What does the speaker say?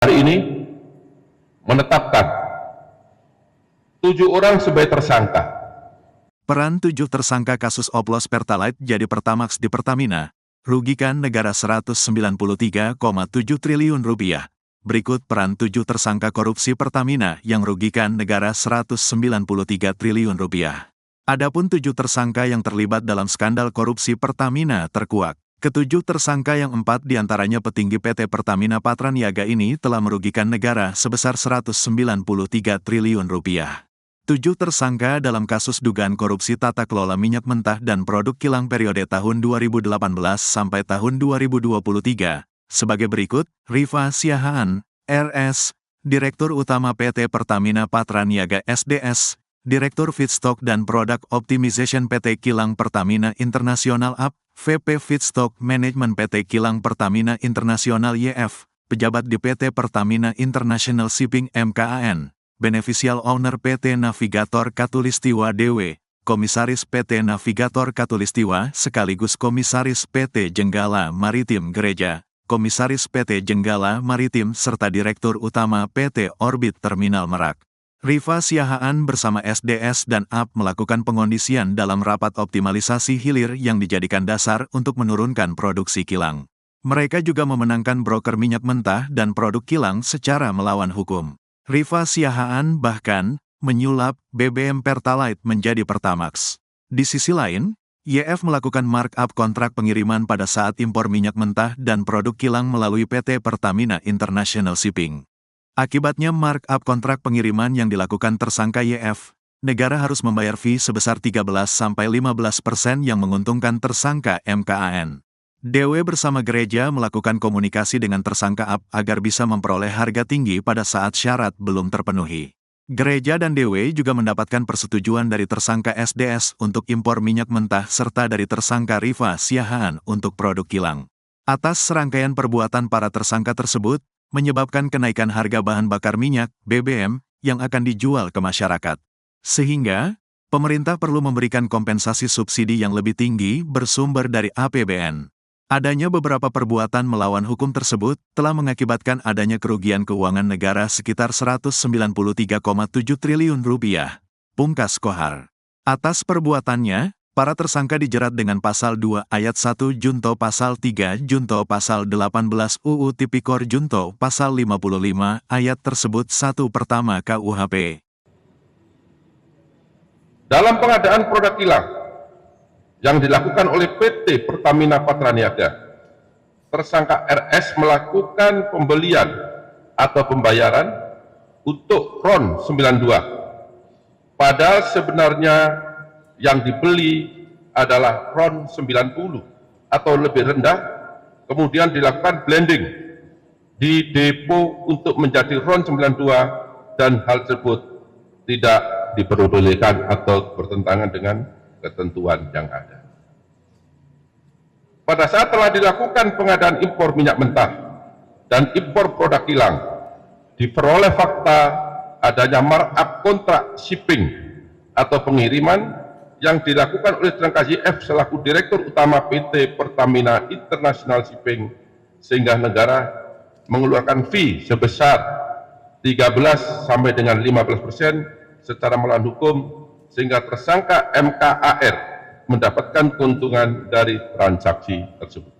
hari ini menetapkan 7 orang sebagai tersangka. Peran 7 tersangka kasus oplos Pertalite jadi Pertamax di Pertamina, rugikan negara Rp193,7 triliun. Berikut peran 7 tersangka korupsi Pertamina yang rugikan negara Rp193 triliun. Adapun 7 tersangka yang terlibat dalam skandal korupsi Pertamina terkuak. Ketujuh tersangka yang 4 diantaranya petinggi PT Pertamina Patraniaga ini telah merugikan negara sebesar Rp193 triliun. 7 tersangka dalam kasus dugaan korupsi tata kelola minyak mentah dan produk kilang periode tahun 2018 sampai tahun 2023. Sebagai berikut, Rifa Siahaan, RS, Direktur Utama PT Pertamina Patraniaga SDS, Direktur Feedstock dan Product Optimization PT Kilang Pertamina Internasional AP, VP Feedstock Management PT Kilang Pertamina Internasional YF, pejabat di PT Pertamina International Shipping MKAN, Beneficial Owner PT Navigator Katulistiwa DW, Komisaris PT Navigator Katulistiwa sekaligus Komisaris PT Jenggala Maritim Gereja, Komisaris PT Jenggala Maritim serta Direktur Utama PT Orbit Terminal Merak. Rifa Siahaan bersama SDS dan AP melakukan pengondisian dalam rapat optimalisasi hilir yang dijadikan dasar untuk menurunkan produksi kilang. Mereka juga memenangkan broker minyak mentah dan produk kilang secara melawan hukum. Rifa Siahaan bahkan menyulap BBM Pertalite menjadi Pertamax. Di sisi lain, YF melakukan markup kontrak pengiriman pada saat impor minyak mentah dan produk kilang melalui PT Pertamina International Shipping. Akibatnya markup kontrak pengiriman yang dilakukan tersangka YF, negara harus membayar fee sebesar 13-15% yang menguntungkan tersangka MKAN. DW bersama gereja melakukan komunikasi dengan tersangka AP agar bisa memperoleh harga tinggi pada saat syarat belum terpenuhi. Gereja dan DW juga mendapatkan persetujuan dari tersangka SDS untuk impor minyak mentah serta dari tersangka Rifa Siahaan untuk produk kilang. Atas serangkaian perbuatan para tersangka tersebut, menyebabkan kenaikan harga bahan bakar minyak, BBM, yang akan dijual ke masyarakat. Sehingga, pemerintah perlu memberikan kompensasi subsidi yang lebih tinggi bersumber dari APBN. Adanya beberapa perbuatan melawan hukum tersebut telah mengakibatkan adanya kerugian keuangan negara sekitar Rp193,7 triliun. Pungkas Kohar. Atas perbuatannya, para tersangka dijerat dengan Pasal 2 Ayat 1 Junto Pasal 3 Junto Pasal 18 UU Tipikor Junto Pasal 55 Ayat tersebut 1 pertama KUHP. Dalam pengadaan produk kilang yang dilakukan oleh PT Pertamina Patraniaga, tersangka RS melakukan pembelian atau pembayaran untuk RON 92. Padahal sebenarnya yang dibeli adalah RON 90 atau lebih rendah, kemudian dilakukan blending di depo untuk menjadi RON 92 dan hal tersebut tidak diperbolehkan atau bertentangan dengan ketentuan yang ada. Pada saat telah dilakukan pengadaan impor minyak mentah dan impor produk kilang, diperoleh fakta adanya markup kontrak shipping atau pengiriman yang dilakukan oleh tersangka YF selaku Direktur Utama PT Pertamina International Shipping, sehingga negara mengeluarkan fee sebesar 13 sampai dengan 15% secara melawan hukum, sehingga tersangka MKAR mendapatkan keuntungan dari transaksi tersebut.